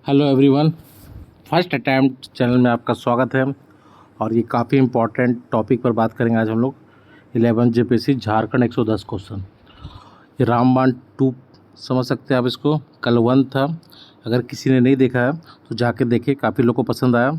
Hello everyone, first attempt channel में आपका स्वागत है। और ये काफ़ी इम्पोर्टेंट टॉपिक पर बात करेंगे आज हम लोग। 11 जेपीएससी झारखंड 110 क्वेश्चन। ये रामबाण 2 समझ सकते हैं आप इसको। कल 1 था, अगर किसी ने नहीं देखा है तो जाके देखिए, काफ़ी लोग को पसंद आया।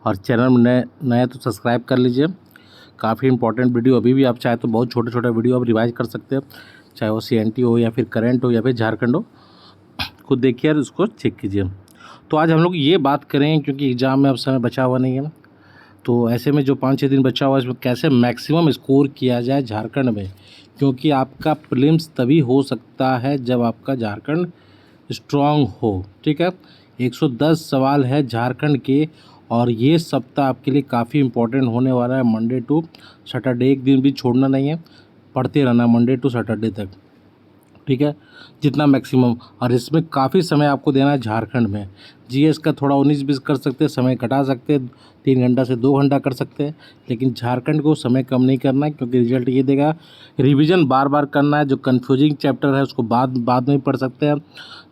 और चैनल में नए नए तो सब्सक्राइब कर लीजिए। काफ़ी इंपॉर्टेंट वीडियो, अभी भी आप चाहे तो बहुत छोटे छोटे वीडियो आप रिवाइज कर सकते हैं, चाहे वो CNT हो या फिर करंट हो या फिर झारखंड हो। खुद देखिए और उसको चेक कीजिए। तो आज हम लोग ये बात करें, क्योंकि एग्ज़ाम में अब समय बचा हुआ नहीं है, तो ऐसे में जो 5-6 दिन बचा हुआ है इसमें कैसे मैक्सिमम स्कोर किया जाए झारखंड में। क्योंकि आपका प्रीलिम्स तभी हो सकता है जब आपका झारखंड स्ट्रांग हो। ठीक है, 110 सवाल है झारखंड के। और ये सप्ताह आपके लिए काफ़ी इंपॉर्टेंट होने वाला है। मंडे टू सैटरडे, एक दिन भी छोड़ना नहीं है, पढ़ते रहना मंडे टू सैटरडे तक। ठीक है, जितना मैक्सिमम। और इसमें काफ़ी समय आपको देना है झारखंड में। जीएस का थोड़ा 19-20 कर सकते हैं, समय घटा सकते हैं, 3 घंटा से 2 घंटा कर सकते हैं। लेकिन झारखंड को समय कम नहीं करना है, क्योंकि रिजल्ट ये देगा। रिवीजन बार बार करना है, जो कन्फ्यूजिंग चैप्टर है उसको बाद में पढ़ सकते हैं।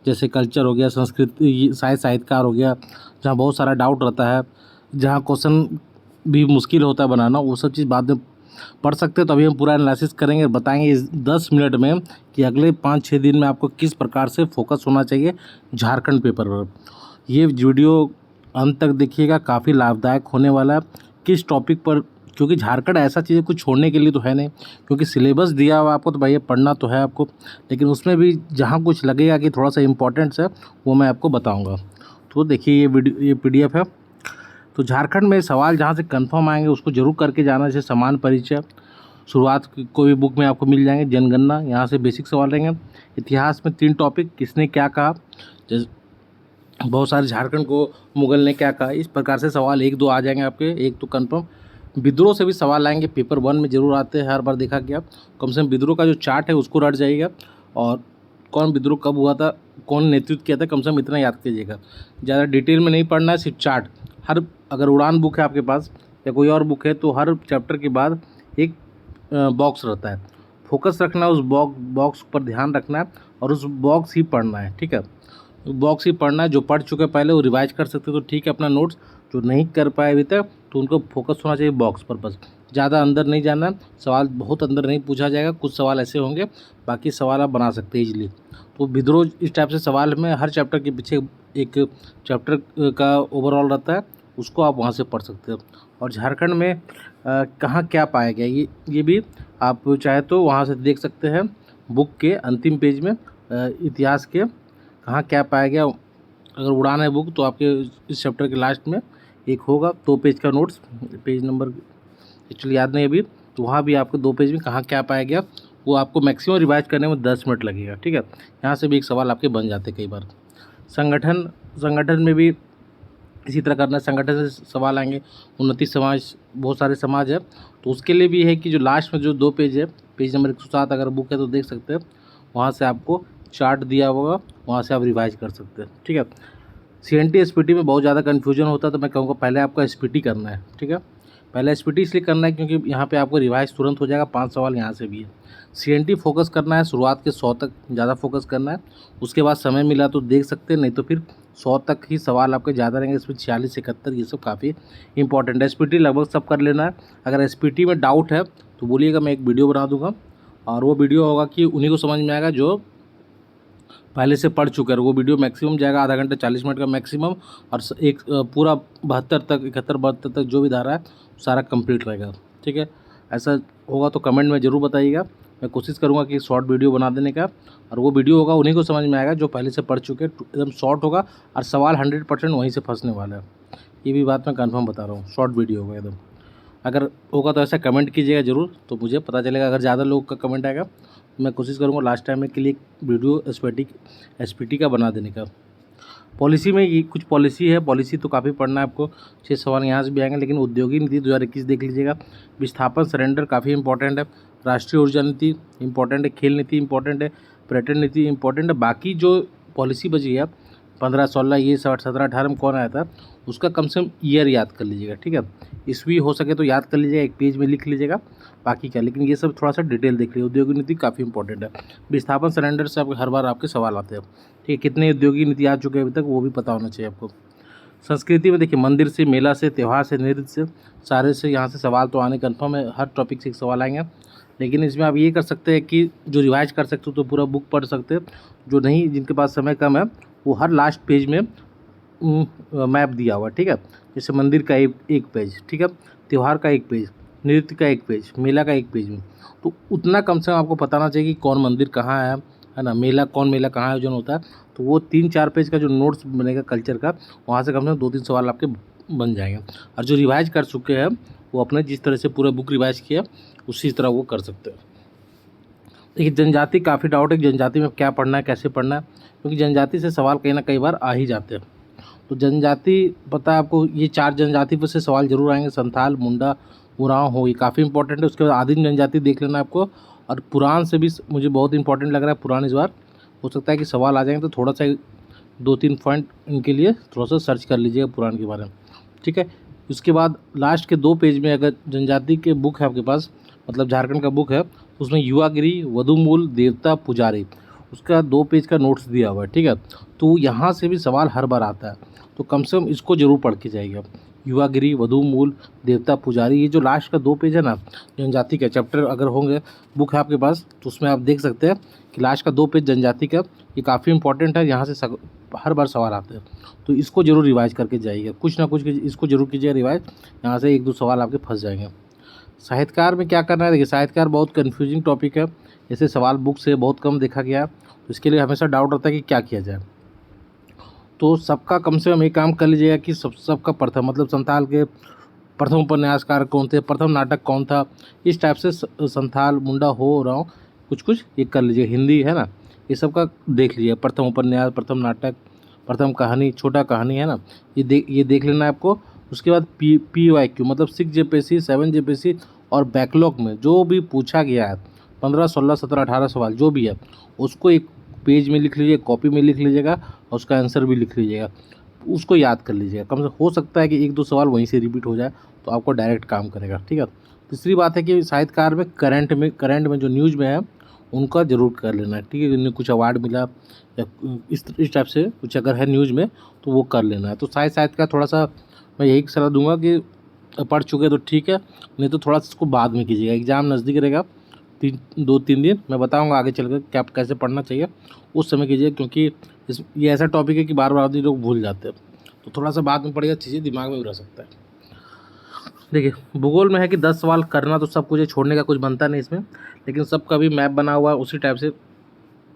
जैसे कल्चर हो गया, संस्कृति, साहित्यकार हो गया, जहाँ बहुत सारा डाउट रहता है, जहाँ क्वेश्चन भी मुश्किल होता है बनाना, वो सब चीज़ बाद में पढ़ सकते हैं। तो अभी हम पूरा एनालिसिस करेंगे, बताएंगे इस 10 मिनट में कि अगले 5-6 दिन में आपको किस प्रकार से फोकस होना चाहिए झारखंड पेपर पर। ये वीडियो अंत तक देखिएगा, काफ़ी लाभदायक होने वाला है। किस टॉपिक पर, क्योंकि झारखंड ऐसा चीज़ कुछ छोड़ने के लिए तो है नहीं, क्योंकि सिलेबस दिया हुआ आपको तो भाई पढ़ना तो है आपको। लेकिन उसमें भी जहाँ कुछ लगेगा कि थोड़ा सा इम्पोर्टेंट्स है, वो मैं आपको बताऊँगा। तो देखिए, ये वीडियो, ये PDF है। तो झारखंड में सवाल जहाँ से कंफर्म आएंगे उसको जरूर करके जाना। जैसे समान परिचय, शुरुआत कोई भी बुक में आपको मिल जाएंगे। जनगणना, यहाँ से बेसिक सवाल रहेंगे। इतिहास में 3 टॉपिक, किसने क्या कहा, जैसे बहुत सारे, झारखंड को मुगल ने क्या कहा, इस प्रकार से सवाल 1-2 आ जाएंगे आपके, एक तो कंफर्म। विद्रोह से भी सवाल आएंगे, पेपर 1 में जरूर आते हैं, हर बार देखा गया। कम से कम विद्रोह का जो चार्ट है उसको रट जाइएगा, और कौन विद्रोह कब हुआ था, कौन नेतृत्व किया था, कम से कम इतना याद कीजिएगा। ज़्यादा डिटेल में नहीं पढ़ना है, सिर्फ चार्ट। हर, अगर उड़ान बुक है आपके पास या कोई और बुक है, तो हर चैप्टर के बाद एक बॉक्स रहता है, फोकस रखना है उस बॉक्स पर, ध्यान रखना है और उस बॉक्स ही पढ़ना है। ठीक है, बॉक्स ही पढ़ना है। जो पढ़ चुके पहले वो रिवाइज कर सकते तो ठीक है अपना नोट्स, जो नहीं कर पाए अभी तक तो उनको फोकस होना चाहिए बॉक्स पर बस। ज़्यादा अंदर नहीं जाना, सवाल बहुत अंदर नहीं पूछा जाएगा, कुछ सवाल ऐसे होंगे, बाकी सवाल आप बना सकते हैं इजीली। तो विद्रोह, इस टाइप से सवाल में हर चैप्टर के पीछे एक चैप्टर का ओवरऑल रहता है, उसको आप वहाँ से पढ़ सकते हो। और झारखंड में कहाँ क्या पाया गया, ये भी आप चाहे तो वहाँ से देख सकते हैं। बुक के अंतिम पेज में इतिहास के कहाँ क्या पाया गया, अगर उड़ान है बुक तो आपके इस चैप्टर के लास्ट में एक होगा 2 पेज का नोट्स, पेज नंबर एक्चुअली याद नहीं अभी, तो वहाँ भी आपको 2 पेज में कहाँ क्या पाया गया, वो आपको मैक्सिमम रिवाइज करने में 10 मिनट लगेगा। ठीक है, यहाँ से भी एक सवाल आपके बन जाते कई बार। संगठन में भी इसी तरह करना है, संगठन से सवाल आएंगे। उन्नति समाज, बहुत सारे समाज है, तो उसके लिए भी है कि जो लास्ट में जो 2 पेज है, पेज नंबर 107 अगर बुक है तो देख सकते हैं, वहाँ से आपको चार्ट दिया होगा, वहाँ से आप रिवाइज कर सकते हैं। ठीक है, CNT SPT में बहुत ज़्यादा कन्फ्यूजन होता है, तो मैं कहूँगा पहले आपको SPT करना है। ठीक है, पहले SPT इसलिए करना है क्योंकि यहाँ पे आपको रिवाइज तुरंत हो जाएगा, 5 सवाल यहाँ से भी है। CNT फोकस करना है, शुरुआत के 100 तक ज़्यादा फोकस करना है, उसके बाद समय मिला तो देख सकते हैं, नहीं तो फिर 100 तक ही सवाल आपके ज़्यादा रहेंगे। इसमें 46-71 ये सब काफ़ी इंपॉर्टेंट है। SPT लगभग सब कर लेना है। अगर SPT में डाउट है तो बोलिएगा, मैं एक वीडियो बना दूँगा, और वो वीडियो होगा कि उन्हीं को समझ में आएगा जो पहले से पढ़ चुके हैं। वो वीडियो मैक्सिमम जाएगा आधा घंटा 40 मिनट का मैक्सिमम, और एक पूरा 72 तक, 71-72 तक जो भी धारा है सारा कंप्लीट रहेगा। ठीक है, ऐसा होगा तो कमेंट में ज़रूर बताइएगा। मैं कोशिश करूँगा कि शॉर्ट वीडियो बना देने का, और वो वीडियो होगा उन्हीं को समझ में आएगा जो पहले से पढ़ चुके हैं। एकदम शॉर्ट होगा और सवाल 100% वहीं से फंसने वाला है, ये भी बात मैं कन्फर्म बता रहा हूँ। शॉर्ट वीडियो होगा एकदम। अगर होगा तो ऐसा कमेंट कीजिएगा ज़रूर, तो मुझे पता चलेगा। अगर ज़्यादा लोग का कमेंट आएगा तो मैं कोशिश करूँगा लास्ट टाइम में के लिए वीडियो SPT का बना देने का। पॉलिसी में ये कुछ पॉलिसी है, पॉलिसी तो काफ़ी पढ़ना है आपको, 6 सवाल यहाँ से भी आएंगे। लेकिन उद्योगिक नीति 2021 देख लीजिएगा। विस्थापन सरेंडर काफ़ी इंपॉर्टेंट है। राष्ट्रीय ऊर्जा नीति इंपॉर्टेंट है। खेल नीति इंपॉर्टेंट है। पर्यटन नीति इंपॉर्टेंट है। बाकी जो पॉलिसी बची है, 15-16 ये 17-18 में कौन आया था, उसका कम से कम ईयर याद कर लीजिएगा, ठीक है। ईस्वी हो सके तो याद कर लीजिएगा, एक पेज में लिख लीजिएगा, बाकी क्या, लेकिन ये सब थोड़ा सा डिटेल देख लीजिए। उद्योगिक नीति काफ़ी इंपॉर्टेंट है। विस्थापन सिलेंडर से आपके हर बार आपके सवाल आते हैं, ठीक है। कितने औद्योगिक नीति आ चुके हैं अभी तक, वो भी पता होना चाहिए आपको। संस्कृति में देखिए, मंदिर से, मेला से, त्यौहार से, नृत्य से, सारे से यहाँ से सवाल तो आने कन्फर्म है, हर टॉपिक से एक सवाल आएंगे। लेकिन इसमें आप ये कर सकते हैं कि जो रिवाइज कर सकते हो तो पूरा बुक पढ़ सकते हैं, जो नहीं, जिनके पास समय कम है, वो हर लास्ट पेज में मैप दिया हुआ है, ठीक है। जैसे मंदिर का एक पेज, ठीक है, त्यौहार का एक पेज, नृत्य का एक पेज, मेला का एक पेज में, तो उतना कम से कम आपको बताना चाहिए कि कौन मंदिर कहाँ है ना, मेला कौन, मेला कहाँ आयोजन होता है। तो वो 3-4 पेज का जो नोट्स बनेगा कल्चर का, वहाँ से कम 2-3 सवाल आपके बन जाएंगे। और जो रिवाइज कर चुके हैं वो अपने जिस तरह से पूरा बुक रिवाइज किया उसी तरह वो कर सकते हैं। देखिए, जनजाति काफ़ी डाउट है कि जनजाति में क्या पढ़ना है, कैसे पढ़ना है, क्योंकि जनजाति से सवाल कहीं ना कई बार आ ही जाते हैं। तो जनजाति पता है आपको, ये 4 जनजाति पर से सवाल जरूर आएंगे, संथाल, मुंडा, उरांव हो, ये काफ़ी इंपॉर्टेंट है। उसके बाद आदिम जनजाति देख लेना आपको, और पुराण से भी मुझे बहुत इंपॉर्टेंट लग रहा है, पुराण इस बार हो सकता है कि सवाल आ जाएंगे, तो थोड़ा सा 2-3 पॉइंट इनके लिए थोड़ा सा सर्च कर लीजिएगा पुराण के बारे में, ठीक है। उसके बाद लास्ट के 2 पेज में अगर जनजाति के बुक है आपके पास, मतलब झारखंड का बुक है, उसमें युवागिरी, वधुमूल, देवता, पुजारी, उसका 2 पेज का नोट्स दिया हुआ है, ठीक है। तो यहाँ से भी सवाल हर बार आता है, तो कम से कम इसको जरूर पढ़ के जाइएगा। युवागिरी, वधुमूल, देवता, पुजारी, ये जो लास्ट का 2 पेज है ना, जनजाति का चैप्टर अगर होंगे, बुक है आपके पास, तो उसमें आप देख सकते हैं कि लास्ट का 2 पेज जनजाति का, ये काफ़ी इंपॉर्टेंट है, यहाँ से हर बार सवाल आते हैं। तो इसको जरूर रिवाइज करके जाइएगा, कुछ ना कुछ इसको जरूर कीजिएगा रिवाइज, यहाँ से 1-2 सवाल आपके फंस जाएंगे। साहित्यकार में क्या करना है, देखिए साहित्यकार बहुत कन्फ्यूजिंग टॉपिक है, जैसे सवाल बुक से बहुत कम देखा गया, तो इसके लिए हमेशा डाउट रहता है कि क्या किया जाए। तो सबका कम से कम एक काम कर लीजिएगा कि सबका प्रथम, मतलब संथाल के प्रथम उपन्यासकार कौन थे, प्रथम नाटक कौन था, इस टाइप से संथाल, मुंडा, हो रहा हूँ कुछ ये कर लीजिए। हिंदी है ना, ये सब का देख लीजिए, प्रथम उपन्यास, प्रथम नाटक, प्रथम कहानी, छोटा कहानी, है ना, ये देख लेना है आपको। उसके बाद PYQ मतलब 6 JPSC, 7 JPSC और बैकलॉग में जो भी पूछा गया है, 15, 16, 17, 18 सवाल जो भी है, उसको एक पेज में लिख लीजिए, कॉपी में लिख लीजिएगा, और उसका आंसर भी लिख लीजिएगा, उसको याद कर लीजिएगा। कम से हो सकता है कि 1-2 सवाल वहीं से रिपीट हो जाए, तो आपको डायरेक्ट काम करेगा, ठीक है। तीसरी बात है कि साहित्यकार में करंट में जो न्यूज़ में है उनका जरूर कर लेना है, ठीक है। जिन्हें कुछ अवार्ड मिला या इस टाइप से कुछ अगर है न्यूज़ में, तो वो कर लेना है। तो साहित्य थोड़ा सा मैं यही सलाह दूंगा कि पढ़ चुके तो ठीक है, नहीं तो थोड़ा सा इसको बाद में कीजिएगा, एग्ज़ाम नज़दीक रहेगा, 2-3 दिन मैं बताऊंगा आगे चलकर क्या कैसे पढ़ना चाहिए, उस समय कीजिए, क्योंकि ये ऐसा टॉपिक है कि बार बार आदमी लोग भूल जाते हैं, तो थोड़ा सा बाद में पढ़िएगा, चीज़ें दिमाग में भी रह सकता है। देखिए, भूगोल में है कि 10 सवाल करना तो सब कुछ है, छोड़ने का कुछ बनता नहीं इसमें, लेकिन सबका भी मैप बना हुआ है उसी टाइप से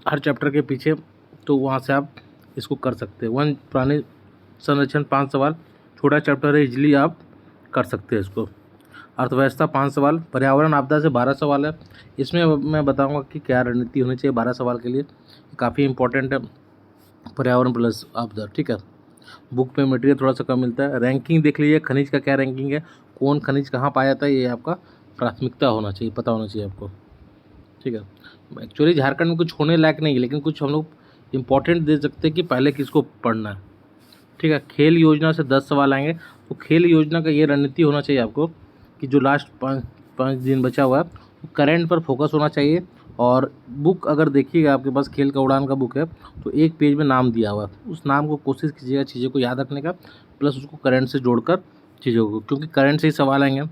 हर चैप्टर के पीछे, तो वहाँ से आप इसको कर सकते हैं। वन प्राणी संरक्षण 5 सवाल, छोटा चैप्टर है, इजली आप कर सकते हैं इसको। अर्थव्यवस्था 5 सवाल, पर्यावरण आपदा से 12 सवाल है, इसमें मैं बताऊंगा कि क्या रणनीति होनी चाहिए 12 सवाल के लिए, काफ़ी इंपॉर्टेंट है पर्यावरण प्लस आपदा, ठीक है। बुक में मटेरियल थोड़ा सा कम मिलता है। रैंकिंग देख लीजिए, खनिज का क्या रैंकिंग है, कौन खनिज कहाँ पाया जाता है, ये आपका प्राथमिकता होना चाहिए, पता होना चाहिए आपको, ठीक है। एक्चुअली झारखंड में कुछ होने लायक नहीं है, लेकिन कुछ हम लोग इम्पोर्टेंट दे सकते हैं कि पहले किसको पढ़ना है, ठीक है। खेल योजना से 10 सवाल आएंगे, तो खेल योजना का ये रणनीति होना चाहिए आपको कि जो लास्ट 5 दिन बचा हुआ है तो करंट पर फोकस होना चाहिए। और बुक अगर देखिएगा आपके पास खेल का उड़ान का बुक है, तो एक पेज में नाम दिया हुआ है, उस नाम को कोशिश कीजिएगा चीज़ों को याद रखने का, प्लस उसको करंट से जोड़कर चीज़ों को, क्योंकि करंट से ही सवाल आएंगे।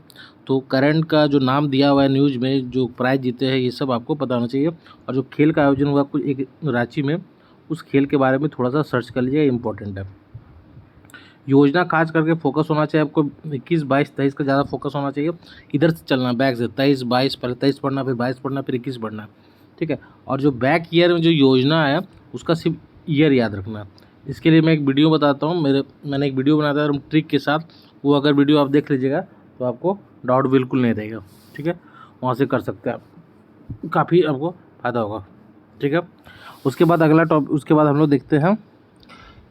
तो करंट का जो नाम दिया हुआ है न्यूज़ में, जो प्राइज़ जीते हैं, ये सब आपको पता होना चाहिए। और जो खेल का आयोजन हुआ कुछ एक रांची में, उस खेल के बारे में थोड़ा सा सर्च कर लीजिए, इंपॉर्टेंट है। योजना खास करके फोकस होना चाहिए आपको 21, 22, 23 का ज़्यादा फोकस होना चाहिए, इधर से चलना बैक से 23, 22, पहले 23 पढ़ना, फिर 22 पढ़ना, फिर 21 पढ़ना, ठीक है। और जो बैक ईयर में जो योजना है उसका सिर्फ ईयर याद रखना। इसके लिए मैं एक वीडियो बताता हूँ, मैंने एक वीडियो बनाया था ट्रिक के साथ, वो अगर वीडियो आप देख लीजिएगा तो आपको डाउट बिल्कुल नहीं रहेगा, ठीक है। वहाँ से कर सकते हैं आप, काफ़ी आपको फ़ायदा होगा, ठीक है। उसके बाद अगला टॉपिक, उसके बाद हम लोग देखते हैं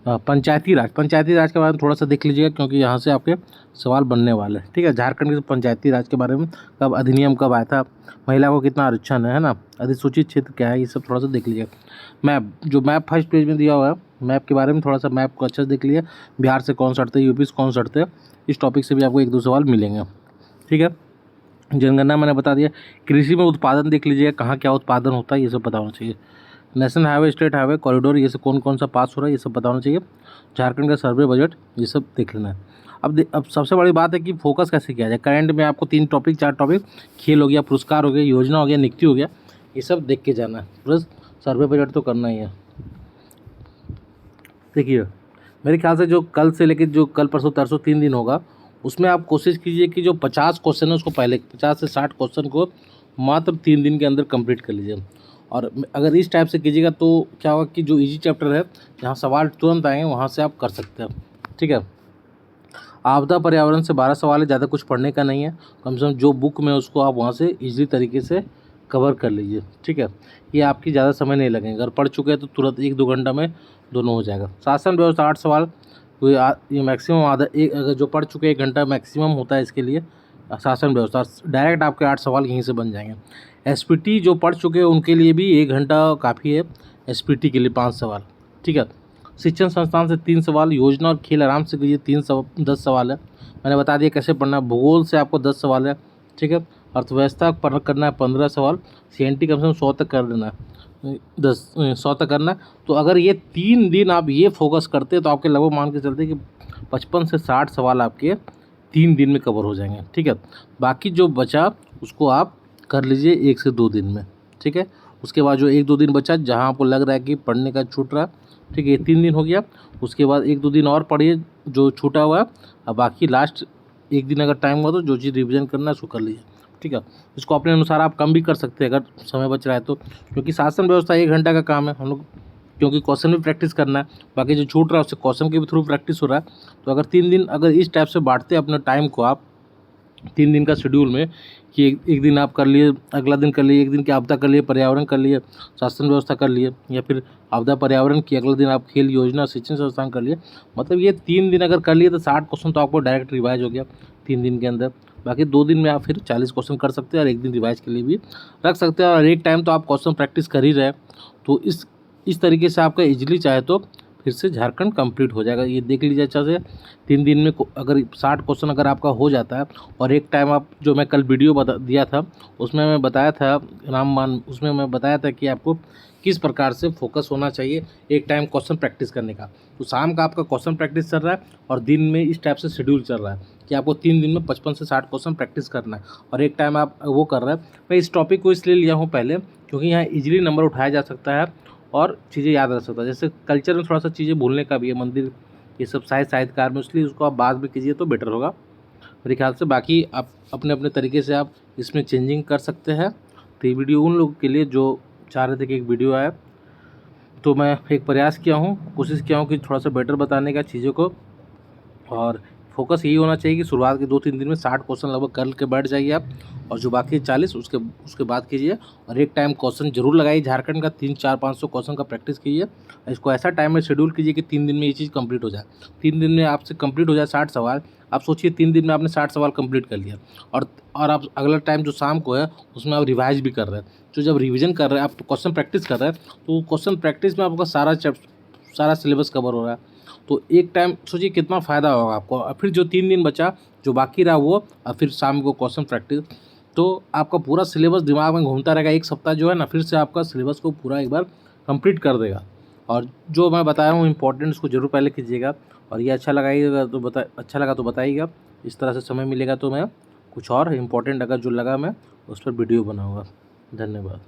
पंचायती राज के बारे में थोड़ा सा देख लीजिएगा, क्योंकि यहाँ से आपके सवाल बनने वाले हैं। ठीक है, झारखंड के पंचायती राज के बारे में कब अधिनियम कब आया था, महिला को कितना आरक्षण है ना, अधिसूचित क्षेत्र क्या है, ये सब थोड़ा सा देख लीजिएगा। मैप फर्स्ट पेज में दिया हुआ है, मैप के बारे में थोड़ा सा मैप को अच्छे से देख लीजिए। बिहार से कौन सटते हैं, यूपी से कौन सटते हैं, इस टॉपिक से भी आपको 1-2 सवाल मिलेंगे। ठीक है, जनगणना मैंने बता दिया। कृषि में उत्पादन देख लीजिए, कहाँ क्या उत्पादन होता है, ये सब पता होना चाहिए। National highway, state highway, corridor, ये सब कौन कौन सा पास हो रहा है, ये सब पता होना चाहिए। झारखंड का सर्वे बजट, ये सब देख लेना है। अब सबसे बड़ी बात है कि फोकस कैसे किया जाए। करंट में आपको 3 टॉपिक 4 टॉपिक, खेल हो गया, पुरस्कार हो गया, योजना हो गया, नियुक्ति हो गया, ये सब देख के जाना है। प्लस सर्वे बजट तो करना ही है। देखिए, मेरे ख्याल से जो कल से लेकर जो कल परसों तरसों 3 दिन होगा, उसमें आप कोशिश कीजिए कि जो 50 क्वेश्चन है उसको पहले 50 से 60 क्वेश्चन को मात्र 3 दिन के अंदर कंप्लीट कर लीजिए। और अगर इस टाइप से कीजिएगा तो क्या होगा कि जो इजी चैप्टर है, जहाँ सवाल तुरंत आएंगे, वहाँ से आप कर सकते हैं। ठीक है, आपदा पर्यावरण से 12 सवाल है, ज़्यादा कुछ पढ़ने का नहीं है। कम से कम जो बुक में उसको आप वहाँ से ईजी तरीके से कवर कर लीजिए। ठीक है, ये आपकी ज़्यादा समय नहीं लगेगा। अगर पढ़ चुके हैं तो तुरंत 1-2 घंटा में दोनों हो जाएगा। शासन व्यवस्था 8 सवाल, ये मैक्सिमम आधा एक, अगर जो पढ़ चुके 1 घंटा मैक्सिमम होता है इसके लिए। शासन व्यवस्था डायरेक्ट आपके 8 सवाल यहीं से बन जाएंगे। एसपीटी जो पढ़ चुके हैं उनके लिए भी 1 घंटा काफ़ी है एसपीटी के लिए 5 सवाल। ठीक है, शिक्षण संस्थान से 3 सवाल, योजना और खेल आराम से कीजिए 10 सवाल है, मैंने बता दिया कैसे पढ़ना है। भूगोल से आपको 10 सवाल है। ठीक है, अर्थव्यवस्था पर करना है 15 सवाल, सीएनटी कम से कम 100 तक कर देना है, 100 तक करना है। तो अगर ये 3 दिन आप ये फोकस करते हैं तो आपके लगभग मान के चलते कि 55 से 60 सवाल आपके 3 दिन में कवर हो जाएंगे। ठीक है, बाकी जो बचा उसको आप कर लीजिए 1 से 2 दिन में। ठीक है, उसके बाद जो 1-2 दिन बचा जहाँ आपको लग रहा है कि पढ़ने का छूट रहा, ठीक है, ये 3 दिन हो गया। उसके बाद 1-2 दिन और पढ़िए जो छूटा हुआ है, और बाकी लास्ट 1 दिन अगर टाइम हुआ तो जो चीज़ रिवीजन करना है उसको कर लीजिए। ठीक है, इसको अपने अनुसार आप कम भी कर सकते हैं अगर समय बच रहा है तो, क्योंकि शासन व्यवस्था 1 घंटा का काम है हम लोग, क्योंकि क्वेश्चन भी प्रैक्टिस करना है, बाकी जो छूट रहा है उससे क्वेश्चन के भी थ्रू प्रैक्टिस हो रहा है। तो अगर 3 दिन अगर इस टाइप से बांटते अपने टाइम को आप 3 दिन का शेड्यूल में, कि एक दिन आप कर लिए, अगला दिन कर लिए, एक दिन की आपदा कर लिए, पर्यावरण कर लिए, शासन व्यवस्था कर लिए, या फिर आपदा पर्यावरण की अगले दिन आप खेल योजना शिक्षण संस्थान कर लिए। मतलब ये 3 दिन अगर कर लिए तो 60 क्वेश्चन तो आपको डायरेक्ट रिवाइज हो गया 3 दिन के अंदर। बाकी 2 दिन में आप फिर 40 क्वेश्चन कर सकते हैं और 1 दिन रिवाइज के लिए भी रख सकते हैं, और एक टाइम तो आप क्वेश्चन प्रैक्टिस कर ही रहे। तो इस तरीके से आपका इजीली चाहे तो फिर से झारखंड कंप्लीट हो जाएगा। ये देख लीजिए अच्छा से 3 दिन में अगर 60 क्वेश्चन अगर आपका हो जाता है, और एक टाइम आप जो मैं कल वीडियो बता दिया था उसमें मैं बताया था उसमें मैं बताया था कि आपको किस प्रकार से फोकस होना चाहिए एक टाइम क्वेश्चन प्रैक्टिस करने का। तो शाम का आपका क्वेश्चन प्रैक्टिस चल रहा है और दिन में इस टाइप से शेड्यूल चल रहा है कि आपको 3 दिन में 55 से 60 क्वेश्चन प्रैक्टिस करना है, और एक टाइम आप वो कर रहे हैं। मैं इस टॉपिक को इसलिए लिया हूँ पहले क्योंकि यहाँ ईजिली नंबर उठाया जा सकता है और चीज़ें याद रख सकता है। जैसे कल्चर में थोड़ा सा चीज़ें भूलने का भी है, मंदिर ये सब साहित्यकार में, इसलिए उसको आप बाद में कीजिए तो बेटर होगा मेरे ख्याल से। बाकी आप अपने अपने तरीके से आप इसमें चेंजिंग कर सकते हैं। तो ये वीडियो उन लोगों के लिए जो चाह रहे थे कि एक वीडियो आए, तो मैं एक प्रयास किया हूँ, कोशिश किया हूँ कि थोड़ा सा बेटर बताने का चीज़ों को। और फोकस यही होना चाहिए कि शुरुआत के 2-3 दिन में 60 क्वेश्चन लगभग कर के बैठ जाइए आप, और जो बाकी 40 उसके बाद कीजिए। और एक टाइम क्वेश्चन जरूर लगाइए झारखंड का, 300-400-500 क्वेश्चन का प्रैक्टिस कीजिए। इसको ऐसा टाइम में शेड्यूल कीजिए कि 3 दिन में ये चीज़ कंप्लीट हो जाए। 3 दिन में आपसे कंप्लीट हो जाए 60 सवाल। आप सोचिए 3 दिन में आपने 60 सवाल कंप्लीट कर लिया, और आप अगला टाइम जो शाम को है उसमें आप रिवाइज भी कर रहे हैं। तो जब रिविजन कर रहे हैं आप, क्वेश्चन प्रैक्टिस कर रहे हैं, तो क्वेश्चन प्रैक्टिस में आपका सारा सिलेबस कवर हो रहा है। तो एक टाइम सोचिए कितना फ़ायदा होगा आपको। और फिर जो 3 दिन बचा जो बाकी रहा वो, और फिर शाम को क्वेश्चन प्रैक्टिस, तो आपका पूरा सिलेबस दिमाग में घूमता रहेगा। एक सप्ताह जो है ना, फिर से आपका सिलेबस को पूरा एक बार कंप्लीट कर देगा। और जो मैं बताया हूँ इंपॉर्टेंट, उसको जरूर पहले कीजिएगा। और ये अच्छा लगा तो बताइएगा। इस तरह से समय मिलेगा तो मैं कुछ और इम्पोर्टेंट अगर जो लगा मैं उस पर वीडियो बनाऊँगा। धन्यवाद।